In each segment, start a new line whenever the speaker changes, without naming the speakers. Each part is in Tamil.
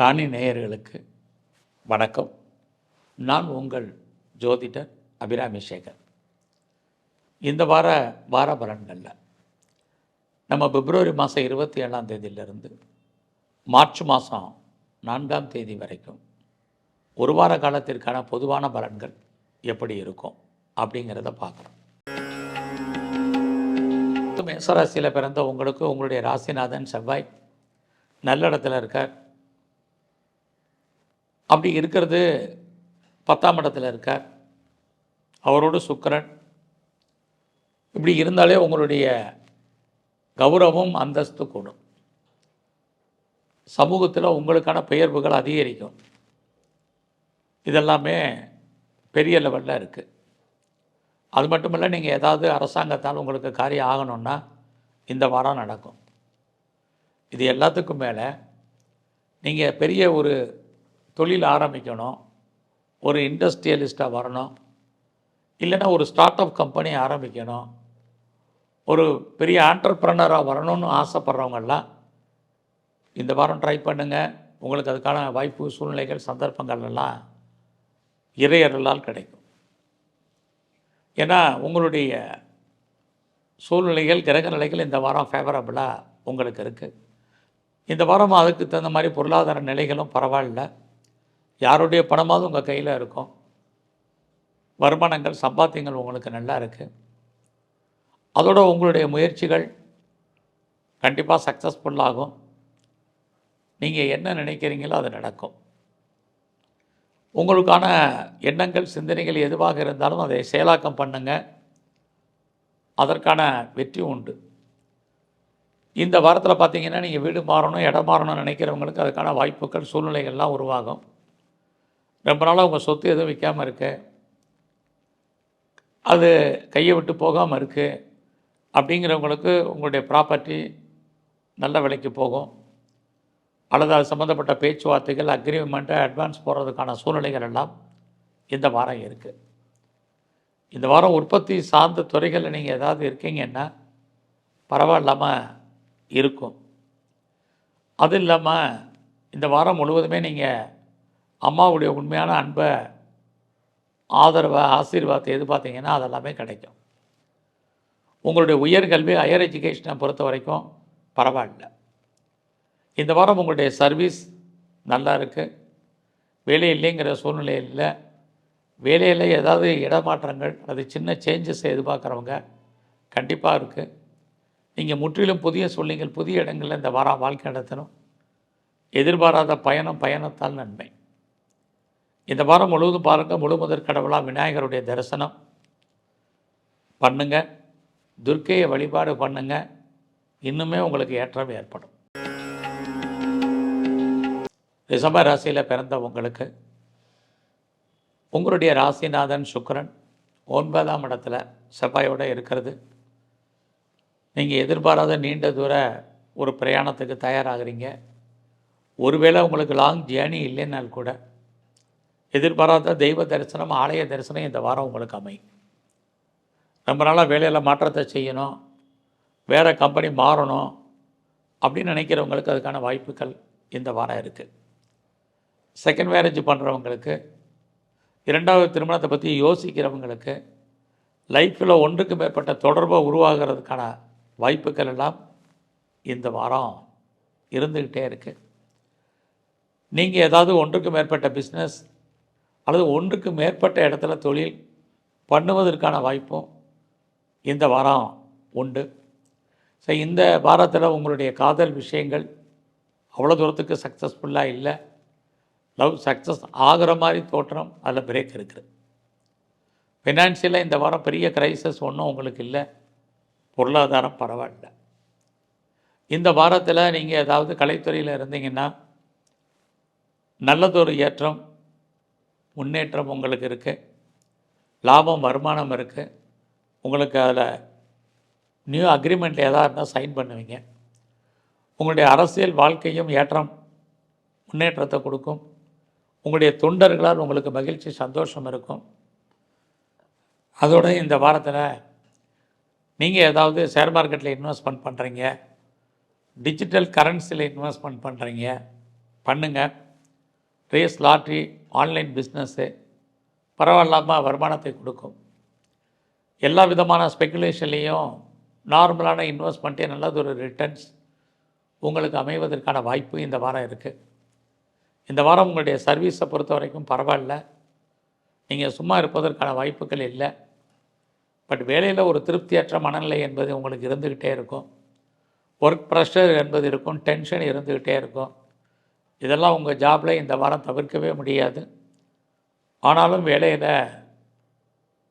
ராணி நேயர்களுக்கு வணக்கம். நான் உங்கள் ஜோதிடர் அபிராமி சேகர். இந்த வார பலன்களில் நம்ம பிப்ரவரி மாதம் 27ஆம் தேதியிலிருந்து மார்ச் மாதம் 4ஆம் தேதி வரைக்கும் ஒரு வார காலத்திற்கான பொதுவான பலன்கள் எப்படி இருக்கும் அப்படிங்கிறத பார்க்குறோம். மேசராசியில் பிறந்த உங்களுக்கு உங்களுடைய ராசிநாதன் செவ்வாய் நல்ல இடத்துல இருக்கார். அப்படி இருக்கிறது 10ஆம் இடத்துல இருக்கார். அவரோடு சுக்கிரன். இப்படி இருந்தாலே உங்களுடைய கௌரவம் அந்தஸ்து கூடும். சமூகத்தில் உங்களுக்கான பெயர்வுகள் அதிகரிக்கும். இதெல்லாமே பெரிய லெவலில் இருக்குது. அது மட்டும் இல்லை, நீங்கள் ஏதாவது அரசாங்கத்தால் உங்களுக்கு காரியம் ஆகணும்னா இந்த வாரம் நடக்கும். இது எல்லாத்துக்கும் மேலே நீங்கள் பெரிய ஒரு தொழில் ஆரம்பிக்கணும், ஒரு இண்டஸ்ட்ரியலிஸ்ட்டாக வரணும், இல்லைன்னா ஒரு ஸ்டார்ட் அப் கம்பெனி ஆரம்பிக்கணும், ஒரு பெரிய ஆண்டர்ப்ரனராக வரணும்னு ஆசைப்பட்றவங்கெல்லாம் இந்த வாரம் ட்ரை பண்ணுங்கள். உங்களுக்கு அதுக்கான வாய்ப்பு, சூழ்நிலைகள், சந்தர்ப்பங்கள் எல்லாம் இறையருளால் கிடைக்கும். ஏன்னா உங்களுடைய சூழ்நிலைகள், கிரக நிலைகள் இந்த வாரம் ஃபேவரபுளாக உங்களுக்கு இருக்குது. இந்த வாரம் அதுக்கு தகுந்த மாதிரி பொருளாதார நிலைகளும் பரவாயில்ல. யாருடைய பணமாவது உங்கள் கையில் இருக்கும். வருமானங்கள், சம்பாத்தியங்கள் உங்களுக்கு நல்லா இருக்குது. அதோட உங்களுடைய முயற்சிகள் கண்டிப்பாக சக்ஸஸ்ஃபுல்லாகும். நீங்கள் என்ன நினைக்கிறீங்களோ அது நடக்கும். உங்களுக்கான எண்ணங்கள், சிந்தனைகள் எதுவாக இருந்தாலும் அதை செயலாக்கம் பண்ணுங்கள். அதற்கான வெற்றி உண்டு. இந்த வாரத்தில் பார்த்தீங்கன்னா நீங்கள் வீடு மாறணும், இடம் மாறணும்னு நினைக்கிறவங்களுக்கு அதுக்கான வாய்ப்புகள், சூழ்நிலைகள்லாம் உருவாகும். ரொம்ப நாளாக உங்கள் சொத்து எதுவும் விற்காமல் இருக்குது, அது கையை விட்டு போகாமல் இருக்குது அப்படிங்கிறவங்களுக்கு உங்களுடைய ப்ராப்பர்ட்டி நல்ல விலைக்கு போகும். அல்லது அது சம்மந்தப்பட்ட பேச்சுவார்த்தைகள், அக்ரிமெண்ட்டு, அட்வான்ஸ் போடுறதுக்கான சூழ்நிலைகள் எல்லாம் இந்த வாரம் இருக்குது. இந்த வாரம் உற்பத்தி சார்ந்த துறைகளில் நீங்கள் ஏதாவது இருக்கீங்கன்னா பரவாயில்லாமல் இருக்கும். அது இல்லாமல் இந்த வாரம் முழுவதுமே நீங்கள் அம்மாவுடைய உண்மையான அன்பை, ஆதரவை, ஆசீர்வாதத்தை எதிர்பார்த்தீங்கன்னா அதெல்லாமே கிடைக்கும். உங்களுடைய உயர்கல்வி, ஹையர் எஜுகேஷனை பொறுத்த வரைக்கும் பரவாயில்ல. இந்த வாரம் உங்களுடைய சர்வீஸ் நல்லா இருக்குது. வேலை இல்லைங்கிற சூழ்நிலை இல்லை. வேலையில் ஏதாவது இடமாற்றங்கள், அது சின்ன சேஞ்சஸ் எதிர்பார்க்குறவங்க கண்டிப்பாக இருக்குது. நீங்கள் முற்றிலும் புதிய சூழ்நிலைகள், புதிய இடங்களில் இந்த வாரம் வாழ்க்கை நடத்தணும். எதிர்பாராத பயணத்தால் நன்மை. இந்த வாரம் முழுவதும் பாருங்கள், முழுமுதற் கடவுளாக விநாயகருடைய தரிசனம் பண்ணுங்கள், துர்க்கையை வழிபாடு பண்ணுங்கள். இன்னுமே உங்களுக்கு ஏற்றம் ஏற்படும். ரிஷப ராசியில் பிறந்த உங்களுக்கு உங்களுடைய ராசிநாதன் சுக்கிரன் 9ஆம் இடத்துல செவ்வாயோடு இருக்கிறது. நீங்கள் எதிர்பாராத நீண்ட தூர ஒரு பிரயாணத்துக்கு தயாராகிறீங்க. ஒருவேளை உங்களுக்கு லாங் ஜேர்னி இல்லைன்னால் கூட எதிர்பாராத தெய்வ தரிசனம், ஆலய தரிசனம் இந்த வாரம் உங்களுக்கு அமையும். ரொம்ப நாளாக வேலையில் மாற்றத்தை செய்யணும், வேறு கம்பெனி மாறணும் அப்படின்னு நினைக்கிறவங்களுக்கு அதுக்கான வாய்ப்புகள் இந்த வாரம் இருக்குது. செகண்ட் மேரேஜ் பண்ணுறவங்களுக்கு, 2வது திருமணத்தை பற்றி யோசிக்கிறவங்களுக்கு, லைஃப்பில் ஒன்றுக்கு மேற்பட்ட தொடர்பை உருவாகிறதுக்கான வாய்ப்புகள் எல்லாம் இந்த வாரம் இருந்துக்கிட்டே இருக்குது. நீங்கள் ஏதாவது ஒன்றுக்கு மேற்பட்ட பிஸ்னஸ் அல்லது ஒன்றுக்கு மேற்பட்ட இடத்துல தொழில் பண்ணுவதற்கான வாய்ப்பும் இந்த வாரம் உண்டு. ஸோ இந்த வாரத்தில் உங்களுடைய காதல் விஷயங்கள் அவ்வளோ தூரத்துக்கு சக்ஸஸ்ஃபுல்லாக இல்லை. லவ் சக்ஸஸ் ஆகிற மாதிரி தோற்றம், அதில் பிரேக் இருக்குது. ஃபினான்ஷியலாக இந்த வாரம் பெரிய கிரைசஸ் ஒன்றும் உங்களுக்கு இல்லை. பொருளாதாரம் பரவாயில்ல. இந்த வாரத்தில் நீங்கள் ஏதாவது கலைத்துறையில் இருந்தீங்கன்னா நல்லதொரு ஏற்றம், முன்னேற்றம் உங்களுக்கு இருக்குது. லாபம், வருமானம் இருக்குது. உங்களுக்கு அதில் நியூ அக்ரிமெண்ட் எதாக இருந்தால் சைன் பண்ணுவீங்க. உங்களுடைய அரசியல் வாழ்க்கையும் ஏற்றம், முன்னேற்றத்தை கொடுக்கும். உங்களுடைய தொண்டர்களால் உங்களுக்கு மகிழ்ச்சி, சந்தோஷம் இருக்கும். அதோட இந்த வாரத்தில் நீங்கள் ஏதாவது ஷேர் மார்க்கெட்டில் இன்வெஸ்ட்மெண்ட் பண்ணுறீங்க, டிஜிட்டல் கரன்சியில் இன்வெஸ்ட்மெண்ட் பண்ணுறீங்க, பண்ணுங்கள். ரேஸ், லாட்ரி, ஆன்லைன் பிஸ்னஸ்ஸு பரவாயில்லாமல் வருமானத்தை கொடுக்கும். எல்லா விதமான ஸ்பெக்குலேஷன்லேயும் நார்மலான இன்வெஸ்ட்மெண்ட்டே நல்லது ஒரு ரிட்டர்ன்ஸ் உங்களுக்கு அமைவதற்கான வாய்ப்பு இந்த வாரம் இருக்குது. இந்த வாரம் உங்களுடைய சர்வீஸை பொறுத்த வரைக்கும் பரவாயில்ல, நீங்கள் சும்மா இருப்பதற்கான வாய்ப்புகள் இல்லை. பட் வேலையில் ஒரு திருப்தியற்ற மனநிலை என்பது உங்களுக்கு இருந்துக்கிட்டே இருக்கும். ஒர்க் ப்ரெஷர் என்பது இருக்கும், டென்ஷன் இருந்துக்கிட்டே இருக்கும். இதெல்லாம் உங்கள் ஜாபில் இந்த வாரம் தவிர்க்கவே முடியாது. ஆனாலும் வேலையில்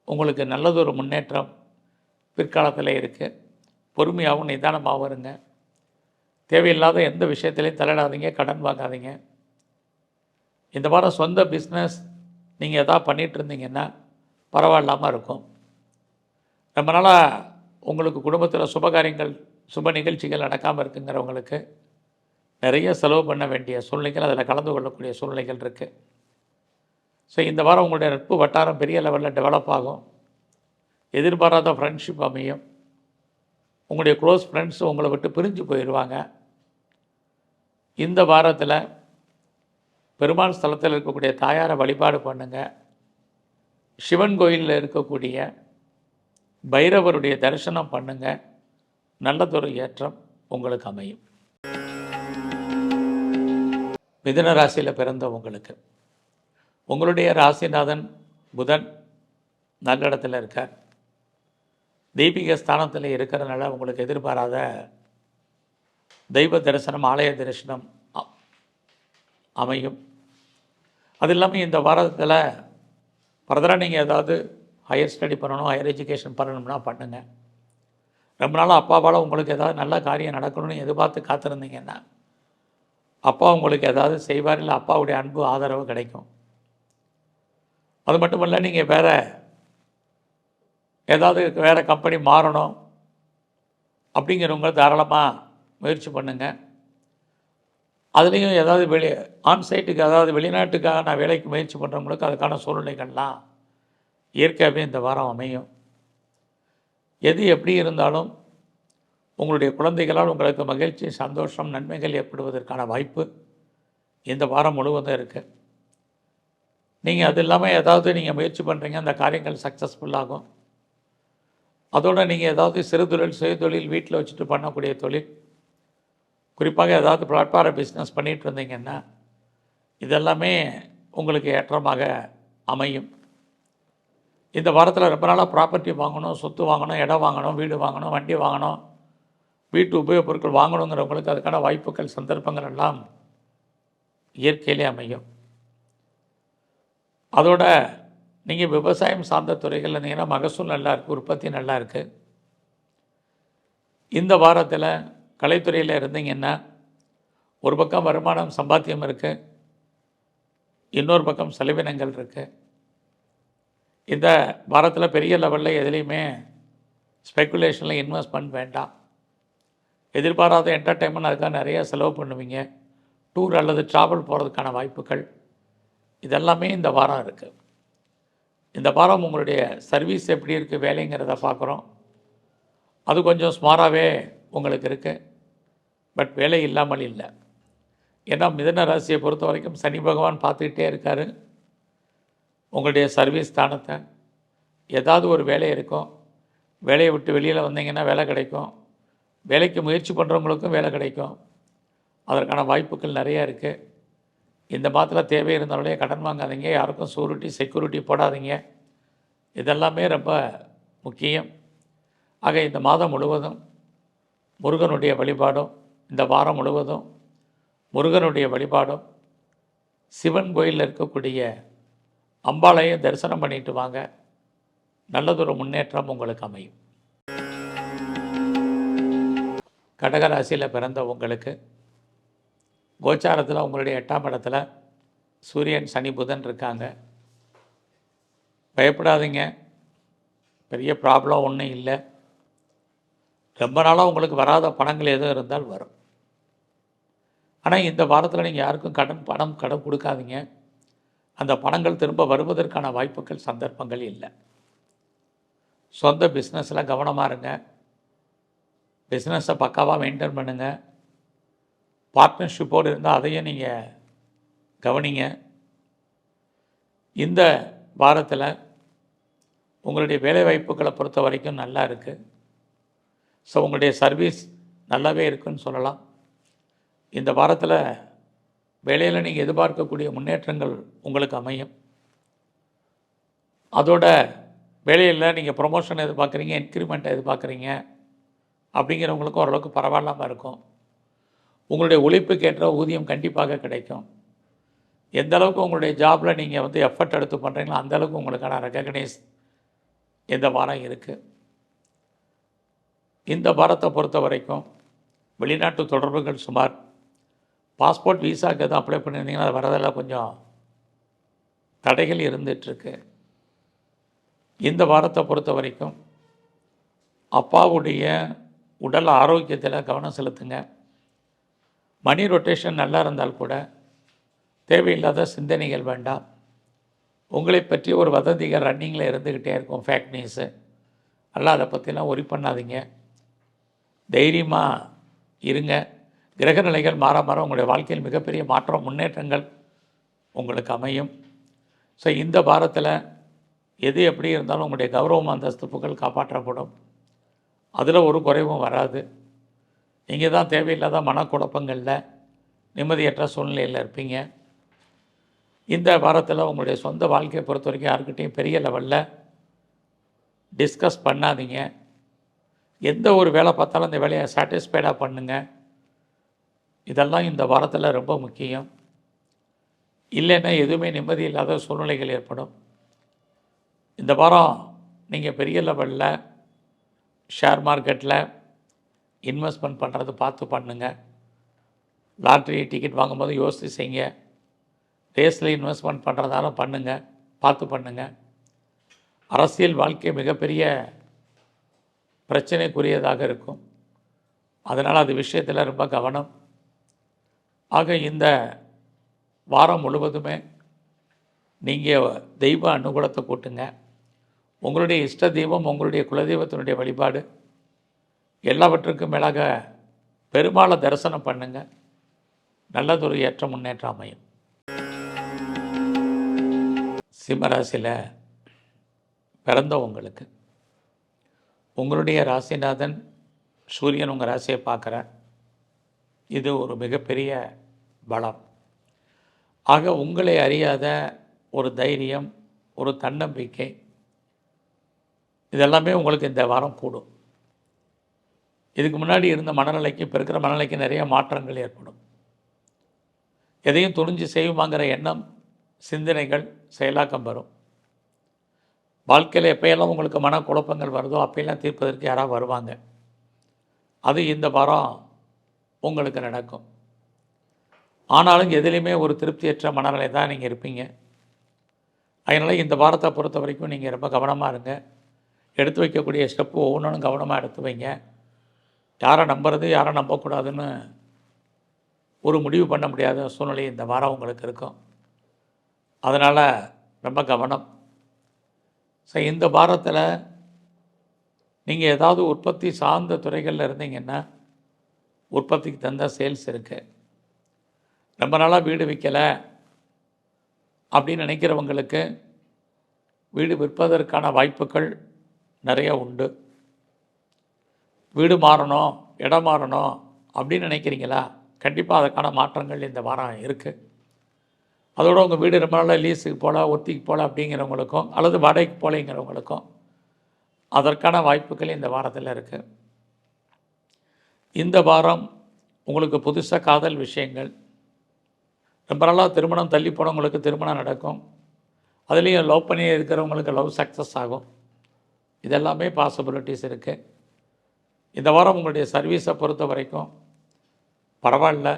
உங்களுக்கு நல்லதொரு முன்னேற்றம் பிற்காலத்தில் இருக்குது. பொறுமையாகவும் நிதானமாகவும் இருங்க. தேவையில்லாத எந்த விஷயத்துலையும் தலையிடாதீங்க, கடன் வாங்காதீங்க. இந்த வாரம் சொந்த பிஸ்னஸ் நீங்கள் எதாவது பண்ணிகிட்டு இருந்தீங்கன்னா பரவாயில்லாமல் இருக்கும். ரொம்ப நாளாக உங்களுக்கு குடும்பத்தில் சுபகாரியங்கள், சுப நிகழ்ச்சிகள் நடக்காமல் இருக்குங்கிறவங்களுக்கு நிறைய செலவு பண்ண வேண்டிய சூழ்நிலைகள், அதில் கலந்து கொள்ளக்கூடிய சூழ்நிலைகள் இருக்குது. ஸோ இந்த வாரம் உங்களுடைய நட்பு வட்டாரம் பெரிய லெவலில் டெவலப் ஆகும். எதிர்பாராத ஃப்ரெண்ட்ஷிப் அமையும். உங்களுடைய க்ளோஸ் ஃப்ரெண்ட்ஸ் உங்களை விட்டு பிரிஞ்சு போயிடுவாங்க. இந்த வாரத்தில் பெருமாள் ஸ்தலத்தில் இருக்கக்கூடிய தாயாரை வழிபாடு பண்ணுங்கள். சிவன் கோயிலில் இருக்கக்கூடிய பைரவருடைய தரிசனம் பண்ணுங்கள். நல்லதொரு ஏற்றம் உங்களுக்கு அமையும். மிதுன ராசியில் பிறந்த உங்களுடைய ராசிநாதன் புதன் நல்ல இடத்துல இருக்கார். தெய்வீக ஸ்தானத்தில் இருக்கிறனால உங்களுக்கு எதிர்பாராத தெய்வ தரிசனம், ஆலய தரிசனம் அமையும். அது இல்லாமல் இந்த வாரத்தில் ஃபர்தராக நீங்கள் ஏதாவது ஹையர் ஸ்டடி பண்ணணும், ஹையர் எஜுகேஷன் பண்ணணும்னா பண்ணுங்கள். ரொம்ப நாளாக அப்பாவால் உங்களுக்கு ஏதாவது நல்ல காரியம் நடக்கணும்னு எதிர்பார்த்து காத்திருந்தீங்கன்னா அப்பா உங்களுக்கு ஏதாவது செய்வார், இல்லை அப்பாவுடைய அன்பு ஆதரவு கிடைக்கும். அது மட்டும் இல்லை, நீங்கள் வேறு கம்பெனி மாறணும் அப்படிங்கிறவங்க தாராளமாக முயற்சி பண்ணுங்கள். அதுலேயும் ஏதாவது ஆன்சைட்டுக்கு, அதாவது வெளிநாட்டுக்காக நான் வேலைக்கு முயற்சி பண்ணுறவங்களுக்கு அதுக்கான சூழ்நிலைகள்லாம் இயற்கையாகவே இந்த வாரம் அமையும். எது எப்படி இருந்தாலும் உங்களுடைய குழந்தைகளால் உங்களுக்கு மகிழ்ச்சி, சந்தோஷம், நன்மைகள் ஏற்படுவதற்கான வாய்ப்பு இந்த வாரம் முழுவதும் இருக்குது. நீங்கள் அது இல்லாமல் ஏதாவது நீங்கள் முயற்சி பண்ணுறீங்க, அந்த காரியங்கள் சக்ஸஸ்ஃபுல்லாகும். அதோடு நீங்கள் ஏதாவது சிறு தொழில், சுயதொழில், வீட்டில் வச்சுட்டு பண்ணக்கூடிய தொழில், குறிப்பாக ஏதாவது பிளாட்ஃபார்ம் பிஸ்னஸ் பண்ணிகிட்டு இருந்தீங்கன்னா இதெல்லாமே உங்களுக்கு ஏற்றமாக அமையும். இந்த வாரத்தில் ரொம்ப நாளாக ப்ராப்பர்ட்டி வாங்கணும், சொத்து வாங்கணும், இடம் வாங்கணும், வீடு வாங்கணும், வண்டி வாங்கணும், வீட்டு உபயோகப் பொருட்கள் வாங்கணுங்கிறவங்களுக்கு அதுக்கான வாய்ப்புகள், சந்தர்ப்பங்கள் எல்லாம் இயற்கையிலே அமையும். அதோட நீங்கள் விவசாயம் சார்ந்த துறைகள் இருந்தீங்கன்னா மகசூல் நல்லா இருக்குது, உற்பத்தி நல்லா இருக்குது. இந்த வாரத்தில் கலைத்துறையில் இருந்தீங்கன்னா ஒரு பக்கம் வருமானம், சம்பாத்தியம் இருக்குது, இன்னொரு பக்கம் செலவினங்கள் இருக்குது. இந்த வாரத்தில் பெரிய லெவலில் எதுலேயுமே ஸ்பெக்குலேஷனில் இன்வெஸ்ட்மெண்ட் வேண்டாம். எதிர்பாராத என்டர்டெயின்மெண்ட் அதுக்காக நிறைய செலவு பண்ணுவீங்க. டூர் அல்லது ட்ராவல் போகிறதுக்கான வாய்ப்புகள் இதெல்லாமே இந்த வாரம் இருக்குது. இந்த வாரம் உங்களுடைய சர்வீஸ் எப்படி இருக்குது, வேலைங்கிறத பார்க்குறோம். அது கொஞ்சம் ஸ்மாராகவே உங்களுக்கு இருக்குது. பட் வேலை இல்லாமல் இல்லை. ஏன்னா மிதுன ராசியை பொறுத்த வரைக்கும் சனி பகவான் பார்த்துக்கிட்டே இருக்கார். உங்களுடைய சர்வீஸ் ஸ்தானத்தை ஏதாவது ஒரு வேலை இருக்கும். வேலையை விட்டு வெளியில் வந்தீங்கன்னா வேலை கிடைக்கும். வேலைக்கு முயற்சி பண்ணுறவங்களுக்கும் வேலை கிடைக்கும். அதற்கான வாய்ப்புகள் நிறையா இருக்குது. இந்த மாதத்தில் தேவை இருந்தாலே கடன் வாங்காதீங்க, யாருக்கும் செக்யூரிட்டி போடாதீங்க. இதெல்லாமே ரொம்ப முக்கியம். ஆக இந்த மாதம் முழுவதும் முருகனுடைய வழிபாடும், இந்த வாரம் முழுவதும் முருகனுடைய வழிபாடும், சிவன் கோயிலில் இருக்கக்கூடிய அம்பாளையும் தரிசனம் பண்ணிட்டு வாங்க. நல்லதொரு முன்னேற்றம் உங்களுக்கு அமையும். கடகராசியில் பிறந்த உங்களுக்கு கோச்சாரத்தில் உங்களுடைய 8ஆம் இடத்துல சூரியன், சனி, புதன் இருக்காங்க. பயப்படாதீங்க, பெரிய ப்ராப்ளம் ஒன்றும் இல்லை. ரொம்ப நாளாக உங்களுக்கு வராத பணங்கள் எதுவும் இருந்தால் வரும். ஆனால் இந்த வாரத்தில் நீங்கள் யாருக்கும் பணம் கொடுக்காதீங்க. அந்த பணங்கள் திரும்ப வருவதற்கான வாய்ப்புகள், சந்தர்ப்பங்கள் இல்லை. சொந்த பிஸ்னஸில் கவனமாக இருங்க. பிஸ்னஸை பக்காவாக மெயின்டைன் பண்ணுங்கள். பார்ட்னர்ஷிப்போடு இருந்தால் அதையும் நீங்கள் கவனிங்க. இந்த வாரத்தில் உங்களுடைய வேலைவாய்ப்புகளை பொறுத்த வரைக்கும் நல்லா இருக்குது. ஸோ உங்களுடைய சர்வீஸ் நல்லாவே இருக்குன்னு சொல்லலாம். இந்த வாரத்தில் வேலையில் நீங்கள் எதிர்பார்க்கக்கூடிய முன்னேற்றங்கள் உங்களுக்கு அமையும். அதோட வேலையில் நீங்கள் ப்ரொமோஷன் எதிர்பார்க்குறீங்க, இன்க்ரிமெண்ட் எதிர்பார்க்குறீங்க அப்படிங்கிறவங்களுக்கும் ஓரளவுக்கு பரவாயில்லாமல் இருக்கும். உங்களுடைய உழைப்புக்கேற்ற ஊதியம் கண்டிப்பாக கிடைக்கும். எந்த அளவுக்கு உங்களுடைய ஜாபில் நீங்கள் எஃபர்ட் எடுத்து பண்ணுறீங்களோ அந்தளவுக்கு உங்களுக்கான ரெகக்னைஸ் இந்த வாரம் இருக்குது. இந்த வாரத்தை பொறுத்த வரைக்கும் வெளிநாட்டு தொடர்புகள் சுமார் பாஸ்போர்ட் விசாவுக்கு எதுவும் அப்ளை பண்ணியிருந்தீங்கன்னா அது வரதெல்லாம் கொஞ்சம் தடைகள் இருந்துகிட்ருக்கு. இந்த வாரத்தை பொறுத்த வரைக்கும் அப்பாவுடைய உடல் ஆரோக்கியத்தில் கவனம் செலுத்துங்க. மணி ரொட்டேஷன் நல்லா இருந்தால் கூட தேவையில்லாத சிந்தனைகள் வேண்டாம். உங்களை பற்றி ஒரு வதந்திகள் ரன்னிங்கில் இருந்துக்கிட்டே இருக்கும், ஃபேக் நியூஸு. எல்லாம் அதை பற்றிலாம் ஒரி பண்ணாதீங்க, தைரியமாக இருங்க. கிரகநிலைகள் மாற மாற உங்களுடைய வாழ்க்கையில் மிகப்பெரிய மாற்றம், முன்னேற்றங்கள் உங்களுக்கு அமையும். ஸோ இந்த வாரத்தில் எது எப்படி இருந்தாலும் உங்களுடைய கௌரவம் அந்தஸ்து புகழ் காப்பாற்றப்படும். அதில் ஒரு குறைவும் வராது. நீங்கள் தான் தேவையில்லாத மனக்குழப்பங்களில் நிம்மதியற்ற சூழ்நிலையில் இருப்பீங்க. இந்த வாரத்தில் உங்களுடைய சொந்த வாழ்க்கையை பொறுத்த வரைக்கும் யாருக்கிட்டையும் பெரிய லெவலில் டிஸ்கஸ் பண்ணாதீங்க. எந்த ஒரு வேலை பார்த்தாலும் அந்த வேலையை சாட்டிஸ்ஃபைடாக பண்ணுங்கள். இதெல்லாம் இந்த வாரத்தில் ரொம்ப முக்கியம். இல்லைன்னா எதுவுமே நிம்மதி இல்லாத சூழ்நிலைகள் ஏற்படும். இந்த வாரம் நீங்கள் பெரிய லெவலில் ஷேர் மார்க்கெட்டில் இன்வெஸ்ட்மெண்ட் பண்ணுறது பார்த்து பண்ணுங்கள். லாட்ரி டிக்கெட் வாங்கும்போது யோசித்து செய்யுங்க. ரேஸில் இன்வெஸ்ட்மெண்ட் பண்ணுறதால பண்ணுங்கள், பார்த்து பண்ணுங்கள். அரசியல் வாழ்க்கை மிகப்பெரிய பிரச்சனைக்குரியதாக இருக்கும். அதனால் அது விஷயத்தில் ரொம்ப கவனம். ஆக இந்த வாரம் முழுவதுமே நீங்கள் தெய்வ அனுகூலத்தை கூட்டுங்க. உங்களுடைய இஷ்ட தெய்வம், உங்களுடைய குலதெய்வத்தினுடைய வழிபாடு, எல்லாவற்றுக்கும் மேலாக பெருமாளை தரிசனம் பண்ணுங்கள். நல்லதொரு ஏற்ற முன்னேற்றம் அமையும். சிம்மராசியில் பிறந்தவங்களுக்கு உங்களுடைய ராசிநாதன் சூரியன் உங்கள் ராசியை பார்க்குறார். இது ஒரு மிகப்பெரிய பலம். ஆக உங்களை அறியாத ஒரு தைரியம், ஒரு தன்னம்பிக்கை, இதெல்லாமே உங்களுக்கு இந்த வாரம் கூடும். இதுக்கு முன்னாடி இருந்த மனநிலைக்கு இப்போ இருக்கிற மனநிலைக்கு நிறைய மாற்றங்கள் ஏற்படும். எதையும் துணிஞ்சு செய்யுமாங்கிற எண்ணம், சிந்தனைகள் செயலாக்கம் வரும். வாழ்க்கையில் எப்போயெல்லாம் உங்களுக்கு மனக்குழப்பங்கள் வருதோ அப்போயெல்லாம் தீர்ப்பதற்கு யாராவது வருவாங்க. அது இந்த வாரம் உங்களுக்கு நடக்கும். ஆனாலும் எதுலேயுமே ஒரு திருப்தியற்ற மனநிலை தான் நீங்கள் இருப்பீங்க. அதனால் இந்த வாரத்தை பொறுத்த வரைக்கும் நீங்கள் ரொம்ப கவனமாக இருங்க. எடுத்து வைக்கக்கூடிய ஸ்டெப்பு ஒவ்வொன்றும் கவனமாக எடுத்து வைங்க. யாரை நம்புறது யாரை நம்பக்கூடாதுன்னு ஒரு முடிவு பண்ண முடியாத சூழ்நிலை இந்த வாரம் உங்களுக்கு இருக்கும். அதனால் ரொம்ப கவனம். ஸோ இந்த வாரத்தில் நீங்கள் ஏதாவது உற்பத்தி சார்ந்த துறைகளில் இருந்தீங்கன்னா உற்பத்திக்கு தகுந்த சேல்ஸ் இருக்குது. ரொம்ப நாளாக வீடு விற்கலை அப்படின்னு நினைக்கிறவங்களுக்கு வீடு விற்பதற்கான வாய்ப்புகள் நிறைய உண்டு. வீடு மாறணும், இடம் மாறணும் அப்படின்னு நினைக்கிறீங்களா? கண்டிப்பாக அதற்கான மாற்றங்கள் இந்த வாரம் இருக்குது. அதோட உங்கள் வீடு ரொம்ப நாளாக லீஸுக்கு போகல, ஒத்திக்கு போகல அப்படிங்கிறவங்களுக்கும் அல்லது வாடகைக்கு போகலைங்கிறவங்களுக்கும் அதற்கான வாய்ப்புகள் இந்த வாரத்தில் இருக்குது. இந்த வாரம் உங்களுக்கு புதுசாக காதல் விஷயங்கள், ரொம்ப நாளாக திருமணம் தள்ளி போனவங்களுக்கு திருமணம் நடக்கும். அதுலேயும் லவ் பண்ணி இருக்கிறவங்களுக்கு லவ் சக்ஸஸ் ஆகும். இதெல்லாமே பாசிபிலிட்டிஸ் இருக்குது. இந்த வாரம் உங்களுடைய சர்வீஸை பொறுத்த வரைக்கும் பரவாயில்ல.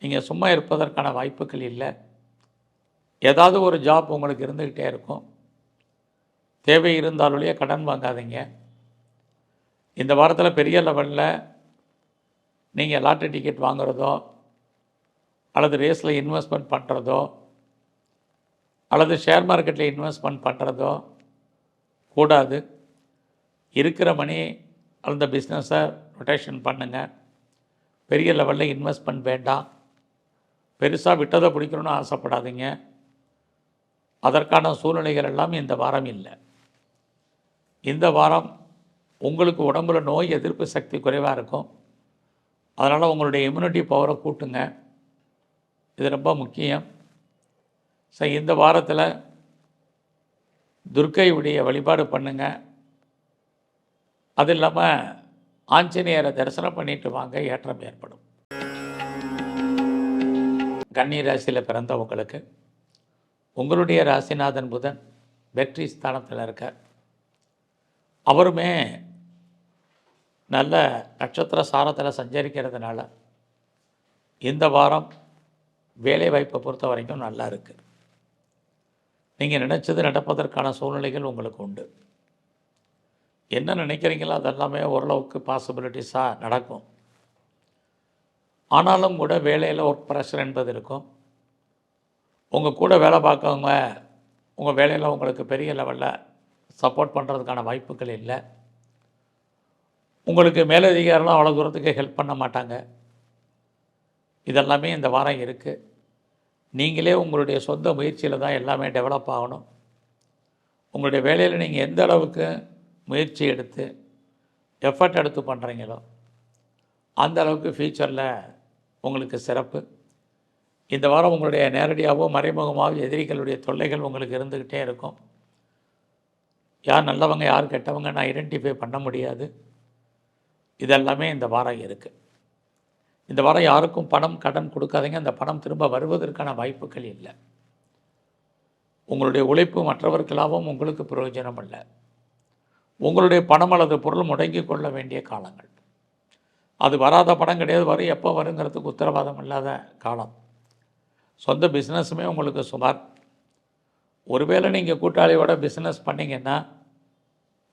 நீங்கள் சும்மா இருப்பதற்கான வாய்ப்புகள் இல்லை. ஏதாவது ஒரு ஜாப் உங்களுக்கு இருந்துக்கிட்டே இருக்கும். தேவை இருந்தாலுடைய கடன் வாங்காதீங்க. இந்த வாரத்தில் பெரிய லெவலில் நீங்கள் லாட்ரி டிக்கெட் வாங்குறதோ அல்லது ரேஸில் இன்வெஸ்ட்மெண்ட் பண்ணுறதோ அல்லது ஷேர் மார்க்கெட்டில் இன்வெஸ்ட்மெண்ட் பண்ணுறதோ கூடாது. இருக்கிற மணி அந்த பிஸ்னஸை ரொட்டேஷன் பண்ணுங்கள். பெரிய லெவலில் இன்வெஸ்ட்மெண்ட் வேண்டாம். பெருசாக விட்டதை பிடிக்கணும்னு ஆசைப்படாதீங்க. அதற்கான சூழ்நிலைகள் எல்லாம் இந்த வாரம் இல்லை. இந்த வாரம் உங்களுக்கு உடம்புல நோய் எதிர்ப்பு சக்தி குறைவாக இருக்கும். அதனால் உங்களுடைய இம்யூனிட்டி பவரை கூட்டுங்க. இது ரொம்ப முக்கியம். இந்த வாரத்தில் துர்க்கையுடைய வழிபாடு பண்ணுங்க. அது இல்லாமல் ஆஞ்சநேயரை தரிசனம் பண்ணிட்டு வாங்க, ஏற்றம் ஏற்படும். கன்னி ராசியில் பிறந்தவங்களுக்கு உங்களுடைய ராசிநாதன் புதன் வெற்றி ஸ்தானத்தில் இருக்கார். அவருமே நல்ல நட்சத்திர சாரத்தில் சஞ்சரிக்கிறதுனால இந்த வாரம் வேலை வாய்ப்பை பொறுத்த வரைக்கும் நல்லா இருக்குது. நீங்கள் நினச்சது நடப்பதற்கான சூழ்நிலைகள் உங்களுக்கு உண்டு. என்ன நினைக்கிறீங்களோ அதெல்லாமே ஓரளவுக்கு பாசிபிலிட்டிஸாக நடக்கும். ஆனாலும் கூட வேலையில் ஒர்க் ப்ரெஷர் என்பது இருக்கும். உங்கள் கூட வேலை பார்க்கவங்க உங்கள் வேலையில் உங்களுக்கு பெரிய லெவலில் சப்போர்ட் பண்ணுறதுக்கான வாய்ப்புகள் இல்லை. உங்களுக்கு மேலதிகாரிலாம் அவ்வளோ தூரத்துக்கு ஹெல்ப் பண்ண மாட்டாங்க. இதெல்லாமே இந்த வாரம் இருக்குது. நீங்களே உங்களுடைய சொந்த முயற்சியில் தான் எல்லாமே டெவலப் ஆகணும். உங்களுடைய வேலையில் நீங்கள் எந்த அளவுக்கு முயற்சி எடுத்து எஃபர்ட் எடுத்து பண்ணுறீங்களோ அந்த அளவுக்கு ஃப்யூச்சரில் உங்களுக்கு சிறப்பு. இந்த வாரம் உங்களுடைய நேரடியாகவோ மறைமுகமாகவோ எதிரிகளுடைய தொல்லைகள் உங்களுக்கு இருந்துக்கிட்டே இருக்கும். யார் நல்லவங்க யார் கெட்டவங்கன்னு ஐடென்டிஃபை பண்ண முடியாது. இதெல்லாமே இந்த வாரம் இருக்குது. இந்த வாரம் யாருக்கும் பணம் கடன் கொடுக்காதீங்க. அந்த பணம் திரும்ப வருவதற்கான வாய்ப்புகள் இல்லை. உங்களுடைய உழைப்பு மற்றவர்களாகவும் உங்களுக்கு பிரயோஜனம் இல்லை. உங்களுடைய பணம் அல்லது பொருள் முடங்கி கொள்ள வேண்டிய காலங்கள். அது வராத பணம் கிடையாது, வரும் எப்போ வருங்கிறதுக்கு உத்தரவாதம் இல்லாத காலம். சொந்த பிஸ்னஸுமே உங்களுக்கு சுமார். ஒருவேளை நீங்கள் கூட்டாளியோட பிஸ்னஸ் பண்ணிங்கன்னா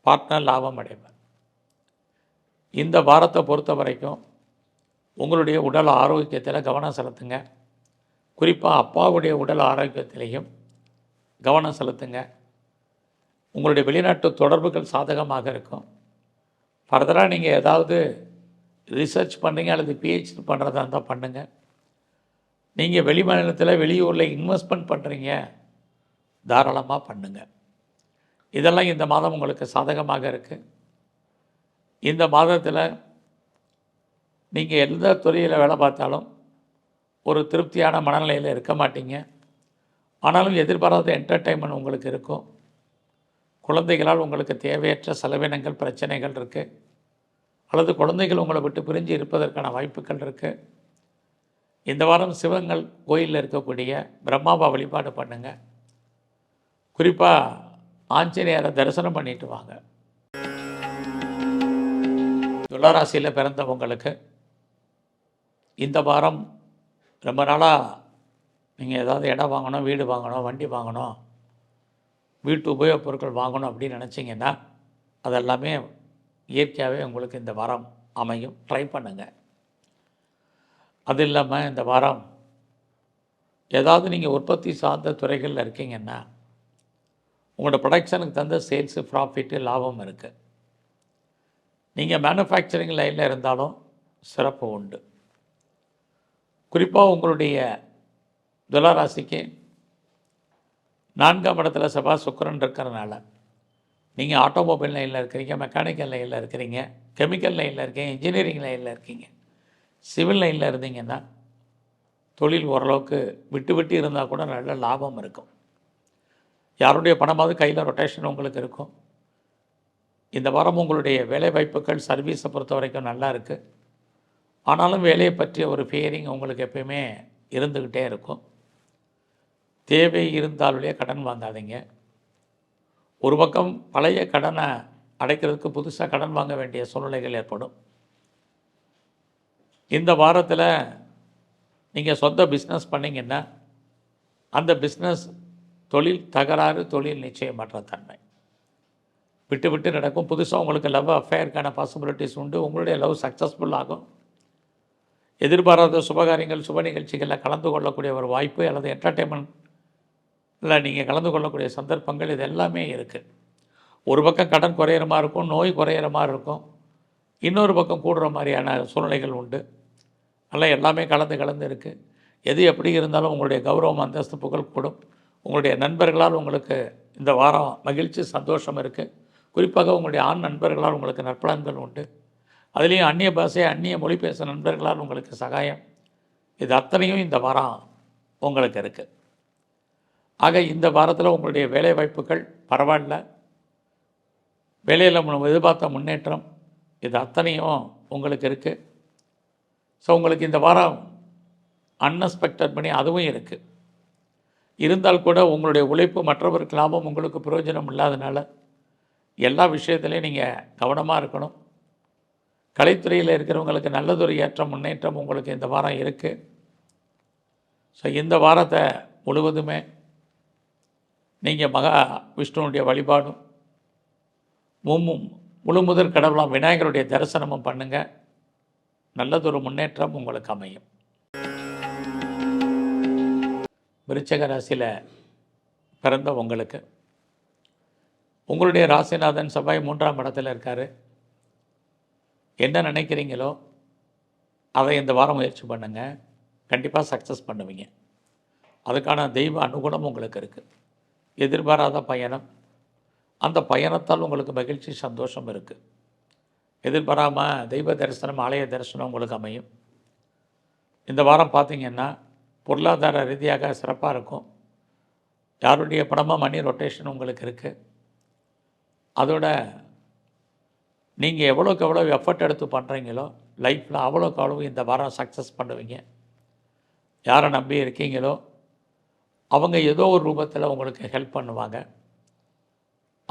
பார்ட்னர் லாபம் அடைவார். இந்த வாரத்தை பொறுத்த வரைக்கும் உங்களுடைய உடல் ஆரோக்கியத்தில் கவனம் செலுத்துங்க. குறிப்பாக அப்பாவுடைய உடல் ஆரோக்கியத்திலையும் கவனம் செலுத்துங்க. உங்களுடைய வெளிநாட்டு தொடர்புகள் சாதகமாக இருக்கும். ஃபர்தராக நீங்கள் ஏதாவது ரிசர்ச் பண்ணுறீங்க அல்லது பிஹெச்டி பண்ணுறதா இருந்தால் பண்ணுங்கள். நீங்கள் வெளி மாநிலத்தில் வெளியூரில் இன்வெஸ்ட்மெண்ட் பண்ணுறீங்க, தாராளமாக பண்ணுங்கள். இதெல்லாம் இந்த மாதம் உங்களுக்கு சாதகமாக இருக்குது. இந்த மாதத்தில் நீங்கள் எந்த துறையில் வேலை பார்த்தாலும் ஒரு திருப்தியான மனநிலையில் இருக்க மாட்டீங்க. ஆனாலும் எதிர்பாராத என்டர்டெயின்மெண்ட் உங்களுக்கு இருக்கும். குழந்தைகளால் உங்களுக்கு தேவையற்ற செலவினங்கள் பிரச்சனைகள் இருக்குது. அல்லது குழந்தைகள் உங்களை விட்டு பிரிஞ்சு இருப்பதற்கான வாய்ப்புகள் இருக்குது. இந்த வாரம் சிவங்கள் கோயிலில் இருக்கக்கூடிய பிரம்மாவை வழிபாடு பண்ணுங்கள். குறிப்பாக ஆஞ்சநேயரை தரிசனம் பண்ணிட்டு வாங்க. துளாராசியில் பிறந்தவங்களுக்கு இந்த வாரம் ரொம்ப நாளாக நீங்கள் ஏதாவது இடம் வாங்கணும், வீடு வாங்கணும், வண்டி வாங்கணும், வீட்டு உபயோகப் பொருட்கள் வாங்கணும் அப்படின்னு நினச்சிங்கன்னா அதெல்லாமே இயற்கையாகவே உங்களுக்கு இந்த வாரம் அமையும். ட்ரை பண்ணுங்கள். அது இல்லாமல் இந்த வாரம் ஏதாவது நீங்கள் உற்பத்தி சார்ந்த துறைகளில் இருக்கீங்கன்னா உங்களோட ப்ரொடக்ஷனுக்கு தகுந்த சேல்ஸு ப்ராஃபிட்டு லாபம் இருக்குது. நீங்கள் மேனுஃபேக்சரிங் லைனில் இருந்தாலும் சிறப்பு உண்டு. குறிப்பாக உங்களுடைய துளாராசிக்கு 4ஆம் இடத்துல செவ்வாய் சுக்கிரன் இருக்கிறதுனால நீங்கள் ஆட்டோமொபைல் லைனில் இருக்கிறீங்க, மெக்கானிக்கல் லைனில் இருக்கிறீங்க, கெமிக்கல் லைனில் இருக்கீங்க, இன்ஜினியரிங் லைனில் இருக்கீங்க, சிவில் லைனில் இருந்தீங்கன்னா தொழில் ஓரளவுக்கு விட்டு விட்டு இருந்தால் கூட நல்ல லாபம் இருக்கும். யாருடைய பணமாவது கையில் ரொட்டேஷன் உங்களுக்கு இருக்கும். இந்த வாரம் உங்களுடைய வேலை வாய்ப்புகள் சர்வீஸை பொறுத்த வரைக்கும் நல்லா இருக்குது. ஆனாலும் வேலையை பற்றிய ஒரு ஃபியரிங் உங்களுக்கு எப்பயுமே இருந்துக்கிட்டே இருக்கும். தேவை இருந்தாலுடைய கடன் வாங்காதீங்க. ஒரு பக்கம் பழைய கடனை அடைக்கிறதுக்கு புதுசாக கடன் வாங்க வேண்டிய சூழ்நிலைகள் ஏற்படும். இந்த வாரத்தில் நீங்கள் சொந்த பிஸ்னஸ் பண்ணிங்கன்னா அந்த பிஸ்னஸ் தொழில் தகராறு, தொழில் நிச்சயமற்ற தன்மை விட்டு விட்டு நடக்கும். புதுசாக உங்களுக்கு லவ் அஃபேருக்கான பாசிபிலிட்டிஸ் உண்டு. உங்களுடைய லவ் சக்ஸஸ்ஃபுல் ஆகும். எதிர்பாராத சுபகாரியங்கள், சுப நிகழ்ச்சிகளில் கலந்து கொள்ளக்கூடிய ஒரு வாய்ப்பு அல்லது என்டர்டெயின்மெண்ட்டில் நீங்கள் கலந்து கொள்ளக்கூடிய சந்தர்ப்பங்கள் இது எல்லாமே இருக்குது. ஒரு பக்கம் கடன் குறையிற மாதிரி இருக்கும், நோய் குறையிற மாதிரி இருக்கும், இன்னொரு பக்கம் கூடுற மாதிரியான சூழ்நிலைகள் உண்டு. அதெல்லாம் எல்லாமே கலந்து இருக்குது. எது எப்படி இருந்தாலும் உங்களுடைய கௌரவம், அந்தஸ்து, புகழ் கூடும். உங்களுடைய நண்பர்களால் உங்களுக்கு இந்த வாரம் மகிழ்ச்சி சந்தோஷம் இருக்குது. குறிப்பாக உங்களுடைய ஆண் நண்பர்களால் உங்களுக்கு நற்பலன்கள் உண்டு. அதுலேயும் அந்நிய பாஷை அந்நிய மொழி பேசும் நண்பர்களால் உங்களுக்கு சகாயம், இது அத்தனையும் இந்த வாரம் உங்களுக்கு இருக்குது. ஆக இந்த வாரத்தில் உங்களுடைய வேலை வாய்ப்புகள் பரவாயில்ல, வேலையில் நம்ம எதிர்பார்த்த முன்னேற்றம் இது அத்தனையும் உங்களுக்கு இருக்குது. ஸோ உங்களுக்கு இந்த வாரம் அன்எக்ஸ்பெக்டட் பண்ணி அதுவும் இருக்குது. இருந்தால் கூட உங்களுடைய உழைப்பு மற்றவருக்கு லாபம் உங்களுக்கு பிரயோஜனம் இல்லாதனால எல்லா விஷயத்துலையும் நீங்கள் கவனமாக இருக்கணும். கலைத்துறையில் இருக்கிறவங்களுக்கு நல்லதொரு ஏற்றம் முன்னேற்றம் உங்களுக்கு இந்த வாரம் இருக்குது. ஸோ இந்த வாரத்தை முழுவதுமே நீங்கள் மகா விஷ்ணுனுடைய வழிபாடும் முழுமுதற் கடவுளாம் விநாயகருடைய தரிசனமும் பண்ணுங்கள். நல்லதொரு முன்னேற்றம் உங்களுக்கு அமையும். விருச்சிக ராசியில் பிறந்த உங்களுக்கு உங்களுடைய ராசிநாதன் செவ்வாய் 3ஆம் இடத்துல இருக்கார். என்ன நினைக்கிறீங்களோ அதை இந்த வாரம் முயற்சி பண்ணுங்கள், கண்டிப்பாக சக்ஸஸ் பண்ணுவீங்க. அதுக்கான தெய்வ அனுகூலம் உங்களுக்கு இருக்குது. எதிர்பாராத பயணம், அந்த பயணத்தால் உங்களுக்கு மகிழ்ச்சி சந்தோஷம் இருக்குது. எதிர்பாராமல் தெய்வ தரிசனம் ஆலய தரிசனம் உங்களுக்கு அமையும். இந்த வாரம் பார்த்திங்கன்னா பொருளாதார ரீதியாக சிறப்பாக இருக்கும். யாருடைய பணமாக மணி ரொட்டேஷன் உங்களுக்கு இருக்குது. அதோட நீங்கள் எவ்வளோக்கு எவ்வளோ எஃபர்ட் எடுத்து பண்ணுறீங்களோ லைஃப்பில் அவ்வளோக்கு அவ்வளோ இந்த வாரம் சக்ஸஸ் பண்ணுவீங்க. யாரை நம்பி இருக்கீங்களோ அவங்க ஏதோ ஒரு ரூபத்தில் உங்களுக்கு ஹெல்ப் பண்ணுவாங்க.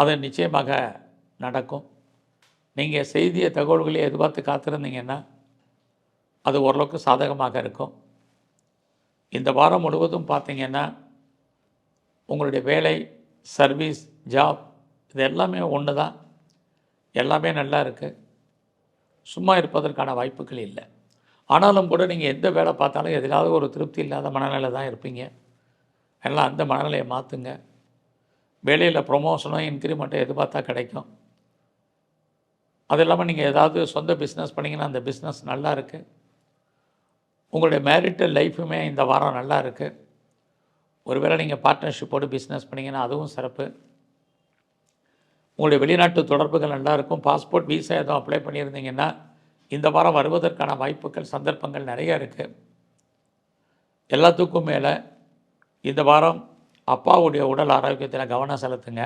அது நிச்சயமாக நடக்கும். நீங்கள் செய்திய தகவல்களை எதிர்பார்த்து காத்திருந்தீங்கன்னா அது ஓரளவுக்கு சாதகமாக இருக்கும். இந்த வாரம் முழுவதும் பார்த்திங்கன்னா உங்களுடைய வேலை, சர்வீஸ், ஜாப் இது எல்லாமே ஒன்று தான். எல்லாமே நல்லா இருக்குது. சும்மா இருப்பதற்கான வாய்ப்புகள் இல்லை. ஆனாலும் கூட நீங்கள் எந்த வேலை பார்த்தாலும் எதிலாவது ஒரு திருப்தி இல்லாத மனநிலை தான் இருப்பீங்க. எல்லாம் அந்த மனநிலையை மாற்றுங்க. வேலையில் ப்ரொமோஷனோ இன்க்ரிமெண்ட்டோ எதிர்பார்த்தா கிடைக்கும். அது இல்லாமல் நீங்கள் ஏதாவது சொந்த பிஸ்னஸ் பண்ணிங்கன்னா அந்த பிஸ்னஸ் நல்லா இருக்குது. உங்களுடைய மேரிட்டல் லைஃபுமே இந்த வாரம் நல்லா இருக்குது. ஒருவேளை நீங்கள் பார்ட்னர்ஷிப்போடு பிஸ்னஸ் பண்ணிங்கன்னா அதுவும் சிறப்பு. உங்களுடைய வெளிநாட்டு தொடர்புகள் நல்லாயிருக்கும். பாஸ்போர்ட் வீசா எதுவும் அப்ளை பண்ணியிருந்தீங்கன்னா இந்த வாரம் வருவதற்கான வாய்ப்புகள் சந்தர்ப்பங்கள் நிறைய இருக்குது. எல்லாத்துக்கும் மேலே இந்த வாரம் அப்பாவுடைய உடல் ஆரோக்கியத்தில் கவனம் செலுத்துங்க.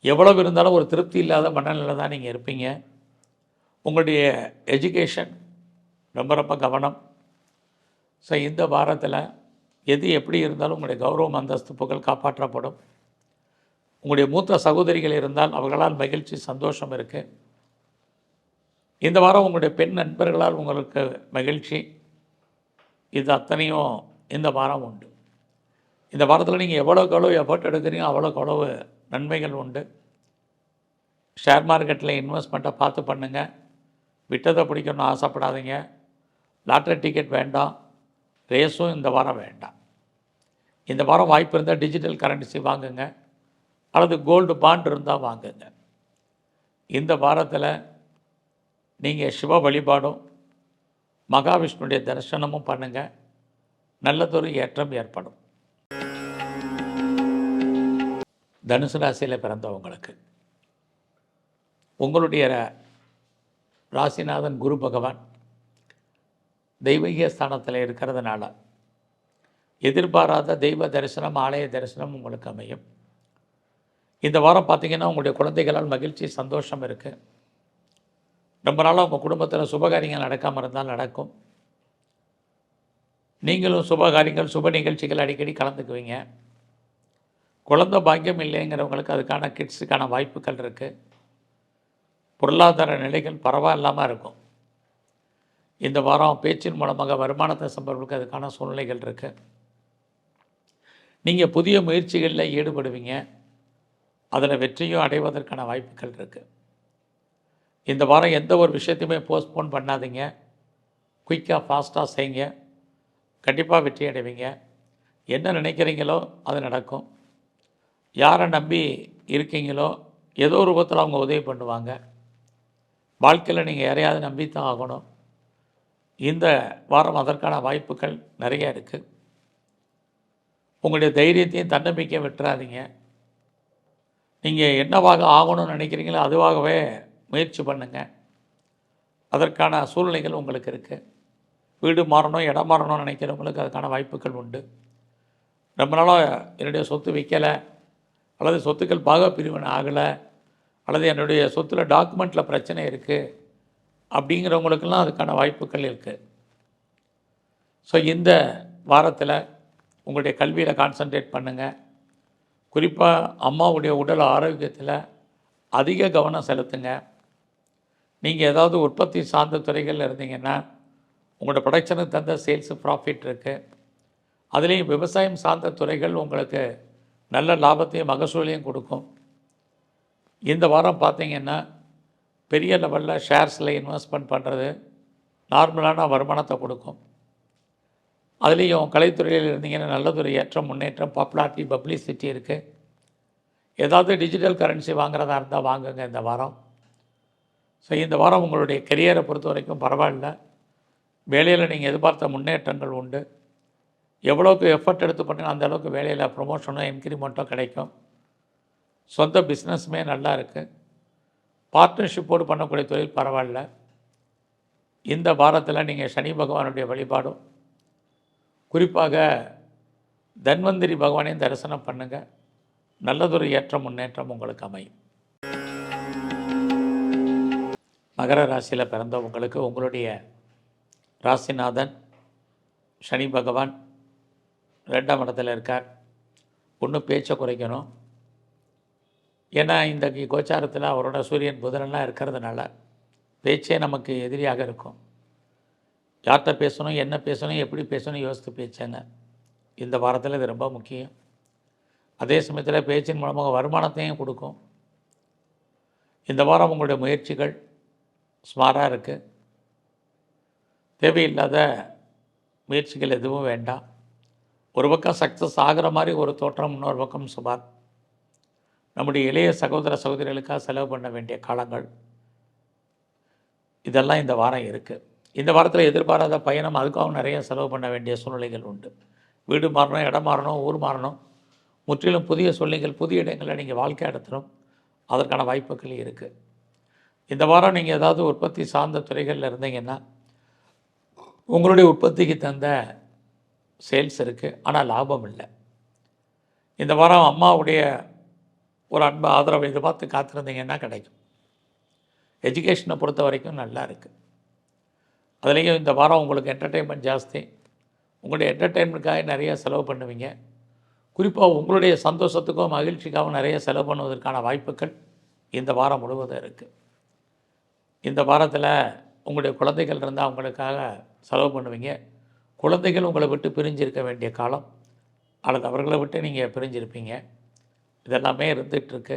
எவ்வளவு இருந்தாலும் ஒரு திருப்தி இல்லாத மனநிலை தான் நீங்கள் இருப்பீங்க. உங்களுடைய எஜுகேஷன் ரொம்ப ரொம்ப கவனம். ஸோ இந்த வாரத்தில் எது எப்படி இருந்தாலும் உங்களுடைய கௌரவம் அந்தஸ்து புகழ் காப்பாற்றப்படும். உங்களுடைய மூத்த சகோதரிகள் இருந்தால் அவர்களால் மகிழ்ச்சி சந்தோஷம் இருக்குது. இந்த வாரம் உங்களுடைய பெண் நண்பர்களால் உங்களுக்கு மகிழ்ச்சி, இது அத்தனையும் இந்த வாரம் உண்டு. இந்த வாரத்தில் நீங்கள் எவ்வளோக்கு எவ்வளோ எஃபர்ட் எடுக்கிறீங்க அவ்வளோக்கு அவ்வளவு நன்மைகள் உண்டு. ஷேர் மார்க்கெட்டில் இன்வெஸ்ட்மெண்ட்டை பார்த்து பண்ணுங்கள். விட்டதை பிடிக்கணும்னு ஆசைப்படாதீங்க. லாட்டரி டிக்கெட் வேண்டாம், ரேஸும் இந்த வாரம் வேண்டாம். இந்த வாரம் வாய்ப்பு இருந்தால் டிஜிட்டல் கரன்சி வாங்குங்க, அல்லது கோல்டு பாண்ட் இருந்தால் வாங்குங்க. இந்த வாரத்தில் நீங்கள் சிவ வழிபாடும் மகாவிஷ்ணுடைய தரிசனமும் பண்ணுங்கள். நல்லதொரு ஏற்றம் ஏற்படும். தனுசு ராசியில் பிறந்தவங்களுக்கு உங்களுடைய ராசிநாதன் குரு பகவான் தெய்வீக ஸ்தானத்தில் இருக்கிறதுனால எதிர்பாராத தெய்வ தரிசனம் ஆலய தரிசனம் உங்களுக்கு அமையும். இந்த வாரம் பார்த்திங்கன்னா உங்களுடைய குழந்தைகளால் மகிழ்ச்சி சந்தோஷம் இருக்குது. ரொம்ப நாளாக உங்கள் குடும்பத்தில் சுபகாரியங்கள் நடக்காமல் இருந்தால் நடக்கும். நீங்களும் சுபகாரியங்கள் சுப நிகழ்ச்சிகள் அடிக்கடி கலந்துக்குவீங்க. குழந்தை பாக்கியம் இல்லைங்கிறவங்களுக்கு அதுக்கான கிட்ஸுக்கான வாய்ப்புகள் இருக்குது. பொருளாதார நிலைகள் பரவாயில்லாமல் இருக்கும். இந்த வாரம் பேச்சின் மூலமாக வருமானத்தை சம்பாதிக்க அதுக்கான சூழ்நிலைகள் இருக்குது. நீங்கள் புதிய முயற்சிகளில் ஈடுபடுவீங்க, அதில் வெற்றியும் அடைவதற்கான வாய்ப்புகள் இருக்குது. இந்த வாரம் எந்த ஒரு விஷயத்தையுமே போஸ்ட்போன் பண்ணாதீங்க. குயிக்காக ஃபாஸ்ட்டாக செய்யுங்க, கண்டிப்பாக வெற்றி அடைவீங்க. என்ன நினைக்கிறீங்களோ அது நடக்கும். யாரை நம்பி இருக்கீங்களோ ஏதோ ஒரு ரூபத்தில் அவங்க உதவி பண்ணுவாங்க. வாழ்க்கையில் நீங்கள் யாரையாவது நம்பித்தான் ஆகணும். இந்த வாரம் அதற்கான வாய்ப்புகள் நிறைய இருக்குது. உங்களுடைய தைரியத்தையும் தன்னம்பிக்கையும் விட்டுறாதீங்க. நீங்கள் என்னவாக ஆகணும்னு நினைக்கிறீங்களோ அதுவாகவே முயற்சி பண்ணுங்கள். அதற்கான சூழ்நிலைகள் உங்களுக்கு இருக்குது. வீடு மாறணும், இடம் மாறணும்னு நினைக்கிறவங்களுக்கு அதுக்கான வாய்ப்புகள் உண்டு. ரொம்ப நாளாக என்னுடைய சொத்து விற்கலை, அல்லது சொத்துக்கள் பாகப்பிரிவினை ஆகலை, அல்லது என்னுடைய சொத்தில் டாக்குமெண்ட்டில் பிரச்சனை இருக்குது அப்படிங்கிறவங்களுக்கெல்லாம் அதுக்கான வாய்ப்புகள் இருக்குது. ஸோ இந்த வாரத்தில் உங்களுடைய கல்வியில் கான்சன்ட்ரேட் பண்ணுங்கள். குறிப்பாக அம்மாவுடைய உடல் ஆரோக்கியத்தில் அதிக கவனம் செலுத்துங்க. நீங்கள் ஏதாவது உற்பத்தி சார்ந்த துறைகளில் இருந்தீங்கன்னா உங்களோட ப்ரொடக்ஷனுக்கு தந்த சேல்ஸு ப்ராஃபிட் இருக்குது. அதுலேயும் விவசாயம் சார்ந்த துறைகள் உங்களுக்கு நல்ல லாபத்தையும் மகசூலையும் கொடுக்கும். இந்த வாரம் பார்த்திங்கன்னா பெரிய லெவலில் ஷேர்ஸில் இன்வெஸ்ட்மெண்ட் பண்ணுறது நார்மலான வருமானத்தை கொடுக்கும். அதுலேயும் கலைத்துறையில் இருந்தீங்கன்னா நல்லதொரு ஏற்றம், முன்னேற்றம், பாப்புலாரிட்டி, பப்ளிசிட்டி இருக்குது. ஏதாவது டிஜிட்டல் கரன்சி வாங்குறதா இருந்தால் வாங்குங்க இந்த வாரம். ஸோ இந்த வாரம் உங்களுடைய கெரியரை பொறுத்த வரைக்கும் பரவாயில்ல. வேலையில் நீங்கள் எதிர்பார்த்த முன்னேற்றங்கள் உண்டு. எவ்வளோக்கு எஃபர்ட் எடுத்து பண்ணி அந்த அளவுக்கு வேலையில் ப்ரொமோஷனோ இன்க்ரிமெண்ட்டோ கிடைக்கும். சொந்த பிஸ்னஸுமே நல்லா இருக்குது. பார்ட்னர்ஷிப்போடு பண்ணக்கூடிய தொழில் பரவாயில்ல. இந்த வாரத்தில் நீங்கள் சனி பகவானுடைய வழிபாடும், குறிப்பாக தன்வந்திரி பகவானையும் தரிசனம் பண்ணுங்கள். நல்லதொரு ஏற்றம், முன்னேற்றம் உங்களுக்கு அமையும். மகர ராசியில் பிறந்தவங்களுக்கு உங்களுடைய ராசிநாதன் சனி பகவான் 2ஆம் இடத்துல இருக்கார். ஒன்று பேச்சை குறைக்கணும். ஏன்னா இந்த கோச்சாரத்தில் அவரோட சூரியன் புதனெல்லாம் இருக்கிறதுனால பேச்சே நமக்கு எதிரியாக இருக்கும். யார்கிட்ட பேசணும், என்ன பேசணும், எப்படி பேசணும் யோசித்து பேசுங்க. இந்த வாரத்தில் இது ரொம்ப முக்கியம். அதே சமயத்தில் பேச்சின் மூலமாக வருமானத்தையும் கொடுக்கும். இந்த வாரம் உங்களுடைய முயற்சிகள் ஸ்மாராக இருக்குது. தேவையில்லாத முயற்சிகள் எதுவும் வேண்டாம். ஒரு பக்கம் சக்ஸஸ் ஆகிற மாதிரி ஒரு தோற்றம், இன்னொரு பக்கம் சுமார். நம்முடைய இளைய சகோதர சகோதரிகளுக்காக செலவு பண்ண வேண்டிய காலங்கள் இதெல்லாம் இந்த வாரம் இருக்குது. இந்த வாரத்தில் எதிர்பாராத பயணம், அதுக்காகவும் நிறைய செலவு பண்ண வேண்டிய சூழ்நிலைகள் உண்டு. வீடு மாறணும், இடம் மாறணும், ஊர் மாறணும், முற்றிலும் புதிய சூழ்நிலைகள், புதிய இடங்களில் நீங்கள் வாழ்க்கை நடத்தணும். அதற்கான வாய்ப்புகள் இருக்குது. இந்த வாரம் நீங்கள் ஏதாவது உற்பத்தி சார்ந்த துறைகளில் இருந்தீங்கன்னா உங்களுடைய உற்பத்திக்கு தந்த சேல்ஸ் இருக்குது, ஆனால் லாபம் இல்லை. இந்த வாரம் அம்மாவுடைய ஒரு அன்பு ஆதரவை எதிர்பார்த்து காத்திருந்தீங்கன்னா கிடைக்கும். எஜுகேஷனை பொறுத்த வரைக்கும் நல்லா இருக்குது. அதுலேயும் இந்த வாரம் உங்களுக்கு என்டர்டெயின்மெண்ட் ஜாஸ்தி. உங்களுடைய என்டர்டெயின்மெண்ட்டுக்காக நிறைய செலவு பண்ணுவீங்க. குறிப்பாக உங்களுடைய சந்தோஷத்துக்கும் மகிழ்ச்சிக்காகவும் நிறைய செலவு பண்ணுவதற்கான வாய்ப்புகள் இந்த வாரம் முழுவதும் இருக்குது. இந்த வாரத்தில் உங்களுடைய குழந்தைகள் இருந்தால் அவங்களுக்காக செலவு பண்ணுவீங்க. குழந்தைகள் உங்களை விட்டு பிரிஞ்சிருக்க வேண்டிய காலம், அல்லது அவர்களை விட்டு நீங்கள் பிரிஞ்சிருப்பீங்க. இதெல்லாமே இருந்துகிட்ருக்கு.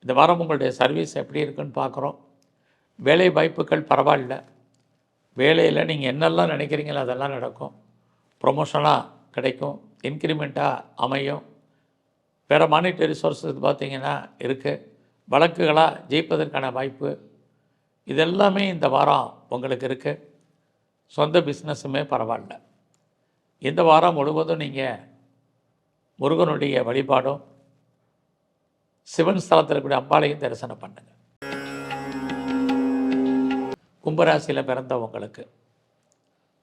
இந்த வாரம் உங்களுடைய சர்வீஸ் எப்படி இருக்குன்னு பார்க்குறோம். வேலை வாய்ப்புகள் பரவாயில்ல. வேலையில் நீங்கள் என்னெல்லாம் நினைக்கிறீங்களோ அதெல்லாம் நடக்கும். ப்ரொமோஷனாக கிடைக்கும், இன்க்ரிமெண்ட்டாக அமையும். வேறு மானிட்டரி சோர்ஸஸ் பார்த்திங்கன்னா இருக்குது. வழக்குகளாக ஜெயிப்பதற்கான வாய்ப்பு இதெல்லாமே இந்த வாரம் உங்களுக்கு இருக்குது. சொந்த பிஸ்னஸுமே பரவாயில்ல. இந்த வாரம் முழுவதும் நீங்கள் முருகனுடைய வழிபாடும் சிவன் ஸ்தலத்தில் இருக்கக்கூடிய அம்பாளையும் தரிசனம் பண்ணுங்கள். கும்பராசியில் பிறந்தவங்களுக்கு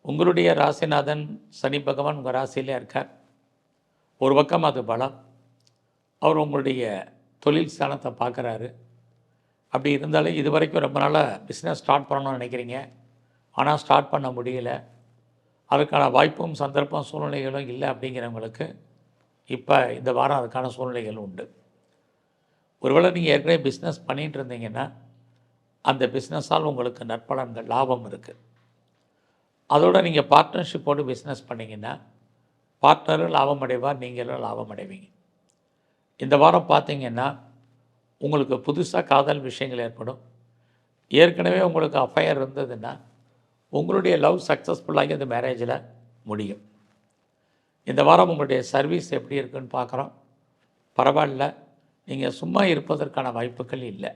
உங்களுடைய ராசிநாதன் சனி பகவான் உங்கள் ராசியிலே இருக்கார். ஒரு பக்கம் அது பலம். அவர் உங்களுடைய தொழில் ஸ்தானத்தை பார்க்குறாரு. அப்படி இருந்தாலும் இது வரைக்கும் ரொம்ப நாளாக பிஸ்னஸ் ஸ்டார்ட் பண்ணணும்னு நினைக்கிறீங்க, ஆனால் ஸ்டார்ட் பண்ண முடியல. அதுக்கான வாய்ப்பும் சந்தர்ப்பம் சூழ்நிலைகளும் இல்லை அப்படிங்கிறவங்களுக்கு இப்போ இந்த வாரம் அதுக்கான சூழ்நிலைகள் உண்டு. ஒருவேளை நீங்கள் ஏற்கனவே பிஸ்னஸ் பண்ணிகிட்டு இருந்தீங்கன்னா அந்த பிஸ்னஸால் உங்களுக்கு நற்பலன்கள், லாபம் இருக்குது. அதோடு நீங்கள் பார்ட்னர்ஷிப்போடு பிஸ்னஸ் பண்ணிங்கன்னா பார்ட்னரும் லாபம் அடைவார், நீங்களும் லாபம் அடைவீங்க. இந்த வாரம் பார்த்திங்கன்னா உங்களுக்கு புதுசாக காதல் விஷயங்கள் ஏற்படும். ஏற்கனவே உங்களுக்கு அஃபையர் இருந்ததுன்னா உங்களுடைய லவ் சக்ஸஸ்ஃபுல்லாகி அந்த மேரேஜில் முடியும். இந்த வாரம் உங்களுடைய சர்வீஸ் எப்படி இருக்குன்னு பார்க்குறோம். பரவாயில்ல. நீங்கள் சும்மா இருப்பதற்கான வாய்ப்புகள் இல்லை.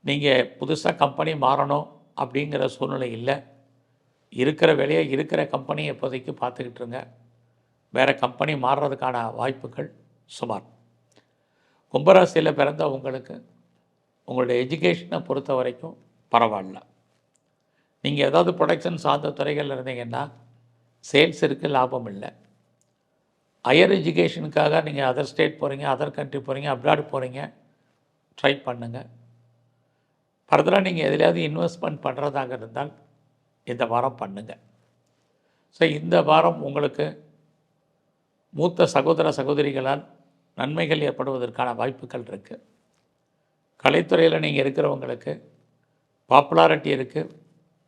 நீங்கள் புதுசாக கம்பெனி மாறணும் அப்படிங்கிற சூழ்நிலை இல்லை. இருக்கிற வேலையை இருக்கிற கம்பெனியை இப்போதைக்கு பார்த்துக்கிட்டுருங்க. வேறு கம்பெனி மாறுறதுக்கான வாய்ப்புகள் சுமார். கும்பராசியில் பிறந்த உங்களுக்கு உங்களுடைய எஜுகேஷனை பொறுத்த வரைக்கும் பரவாயில்ல. நீங்கள் ஏதாவது ப்ரொடக்ஷன் சார்ந்த துறைகள் இருந்தீங்கன்னா சேல்ஸ் இருக்குது, லாபம் இல்லை. ஹையர் எஜுகேஷனுக்காக நீங்கள் அதர் ஸ்டேட் போகிறீங்க, அதர் கண்ட்ரி போகிறீங்க, அப்ராட் போகிறீங்க, ட்ரை பண்ணுங்கள். ஃபர்தராக நீங்கள் எதுலையாவது இன்வெஸ்ட்மெண்ட் பண்ணுறதாக இருந்தால் இந்த வாரம் பண்ணுங்கள். ஸோ இந்த வாரம் உங்களுக்கு மூத்த சகோதர சகோதரிகளால் நன்மைகள் ஏற்படுவதற்கான வாய்ப்புகள் இருக்குது. கலைத்துறையில் நீங்கள் இருக்கிறவங்களுக்கு பாப்புலாரிட்டி இருக்குது,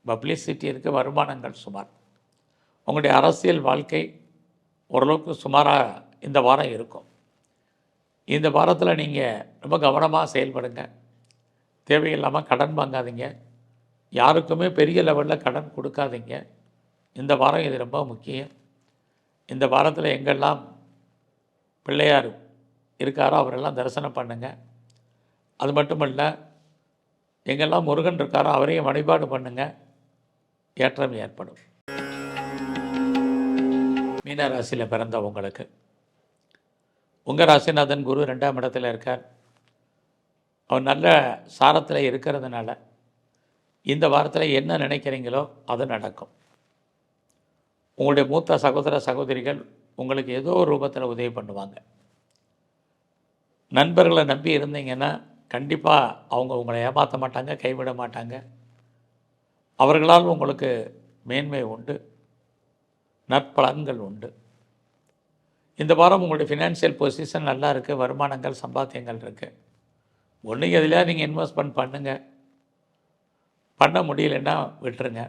பப்ளிசிட்டி இருக்குது, வருமானங்கள் சுமார். உங்களுடைய அரசியல் வாழ்க்கை ஓரளவுக்கு சுமாராக இந்த வாரம் இருக்கும். இந்த வாரத்தில் நீங்கள் ரொம்ப கவனமாக செயல்படுங்க. தேவையில்லாமல் கடன் வாங்காதீங்க. யாருக்குமே பெரிய லெவலில் கடன் கொடுக்காதீங்க. இந்த வாரம் இது ரொம்ப முக்கியம். இந்த வாரத்தில் எங்கெல்லாம் பிள்ளையார் இருக்காரோ அவரெல்லாம் தரிசனம் பண்ணுங்கள். அது மட்டும் இல்லை, எங்கெல்லாம் முருகன் இருக்காரோ அவரையும் வழிபாடு பண்ணுங்கள். ஏற்றம் ஏற்படும். மீன ராசியில் பிறந்த உங்களுக்கு உங்கள் ராசிநாதன் குரு 2ஆம் இடத்துல இருக்கார். அவர் நல்ல சாரத்தில் இருக்கிறதுனால இந்த வாரத்தில் என்ன நினைக்கிறீங்களோ அது நடக்கும். உங்களுடைய மூத்த சகோதர சகோதரிகள் உங்களுக்கு ஏதோ ஒரு ரூபத்தில் உதவி பண்ணுவாங்க. நண்பர்களை நம்பி இருந்தீங்கன்னா கண்டிப்பாக அவங்க உங்களை ஏமாற்ற மாட்டாங்க, கைவிட மாட்டாங்க. அவர்களால் உங்களுக்கு மேன்மை உண்டு, நற்பலன்கள் உண்டு. இந்த வாரம் உங்களுடைய ஃபினான்ஷியல் பொசிஷன் நல்லா இருக்குது, வருமானங்கள் சம்பாத்தியங்கள் இருக்குது. ஒன்று எதில் நீங்கள் இன்வெஸ்ட்மெண்ட் பண்ணுங்கள், பண்ண முடியலன்னா விட்டுருங்க.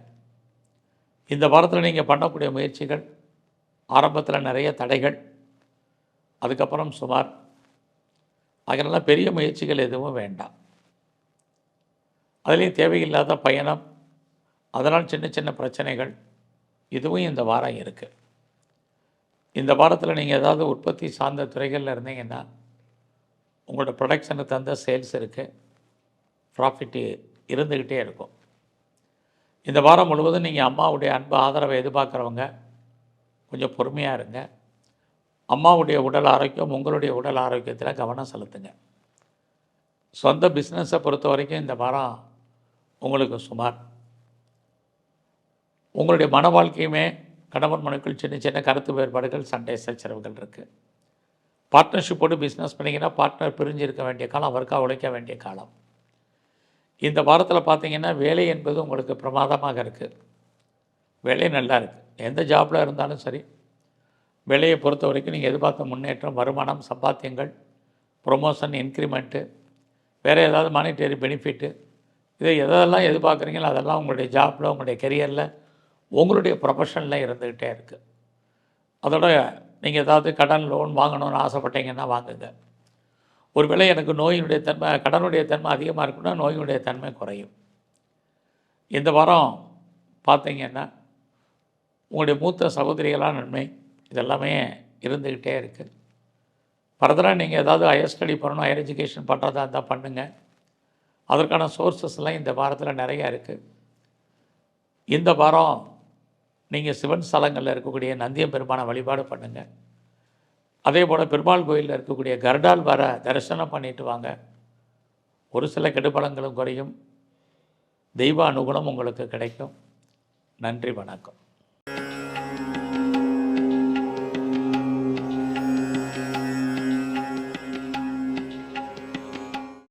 இந்த வாரத்தில் நீங்கள் பண்ணக்கூடிய முயற்சிகள் ஆரம்பத்தில் நிறைய தடைகள், அதுக்கப்புறம் சுமார். அதனால் பெரிய முயற்சிகள் எதுவும் வேண்டாம். அதுலேயும் தேவையில்லாத பயணம், அதனால் சின்ன சின்ன பிரச்சனைகள், இதுவும் இந்த வாரம் இருக்குது. இந்த வாரத்தில் நீங்கள் ஏதாவது உற்பத்தி சார்ந்த துறைகளில் இருந்தீங்கன்னா உங்களோட ப்ரொடக்ஷனுக்கு தகுந்த சேல்ஸ் இருக்குது, ப்ராஃபிட்டு இருந்துக்கிட்டே இருக்கும். இந்த வாரம் முழுவதும் நீங்கள் அம்மாவுடைய அன்பு ஆதரவை எதிர்பார்க்குறவங்க கொஞ்சம் பொறுமையாக இருங்க. அம்மாவுடைய உடல் ஆரோக்கியம், உங்களுடைய உடல் ஆரோக்கியத்தில் கவனம் செலுத்துங்க. சொந்த பிஸ்னஸை பொறுத்த வரைக்கும் இந்த வாரம் உங்களுக்கு சுமார். உங்களுடைய மன வாழ்க்கையுமே கணவன் மனைவிக்குள் சின்ன சின்ன கருத்து வேறுபாடுகள், சண்டை சச்சரவுகள் இருக்குது. பார்ட்னர்ஷிப்போடு பிஸ்னஸ் பண்ணிங்கன்னா பார்ட்னர் பிரிஞ்சு இருக்க வேண்டிய காலம், அவருக்காக உழைக்க வேண்டிய காலம். இந்த வாரத்தில் பார்த்தீங்கன்னா வேலை என்பது உங்களுக்கு பிரமாதமாக இருக்குது. வேலை நல்லா இருக்குது. எந்த ஜாபில் இருந்தாலும் சரி, வேலையை பொறுத்த வரைக்கும் நீங்கள் எதிர்பார்த்த முன்னேற்றம், வருமானம், சம்பாத்தியங்கள், ப்ரொமோஷன், இன்க்ரிமெண்ட்டு, வேறு ஏதாவது மானிட்டரி பெனிஃபிட்டு, இதை எதெல்லாம் எதிர்பார்க்குறீங்களோ அதெல்லாம் உங்களுடைய ஜாப்பில், உங்களுடைய கெரியரில், உங்களுடைய ப்ரொஃபஷனில் இருந்துக்கிட்டே இருக்குது. அதோட நீங்கள் ஏதாவது கடன் லோன் வாங்கணும்னு ஆசைப்பட்டீங்கன்னா வாங்குங்க. ஒருவேளை எனக்கு நோயினுடைய தன்மை, கடனுடைய தன்மை அதிகமாக இருக்குன்னா நோயினுடைய தன்மை குறையும். இந்த வாரம் பார்த்தீங்கன்னா உங்களுடைய மூத்த சகோதரிகளான நன்மை இதெல்லாமே இருந்துக்கிட்டே இருக்குது. ஃபர்தராக நீங்கள் ஏதாவது ஹையர் ஸ்டடி பண்ணணும், ஹையர் எஜுகேஷன் பண்ணுறதா இருந்தால் பண்ணுங்கள். அதற்கான சோர்ஸஸ்லாம் இந்த வாரத்தில் நிறையா இருக்குது. இந்த வாரம் நீங்கள் சிவன் ஸ்தலங்களில் இருக்கக்கூடிய நந்திய பெருமானை வழிபாடு பண்ணுங்கள். அதே போல் பெருமாள் கோயிலில் இருக்கக்கூடிய கருடால் வர தரிசனம் பண்ணிட்டு வாங்க. ஒரு சில கெடுபலங்களும் குறையும், தெய்வ அனுகூலம் உங்களுக்கு கிடைக்கும். நன்றி, வணக்கம்.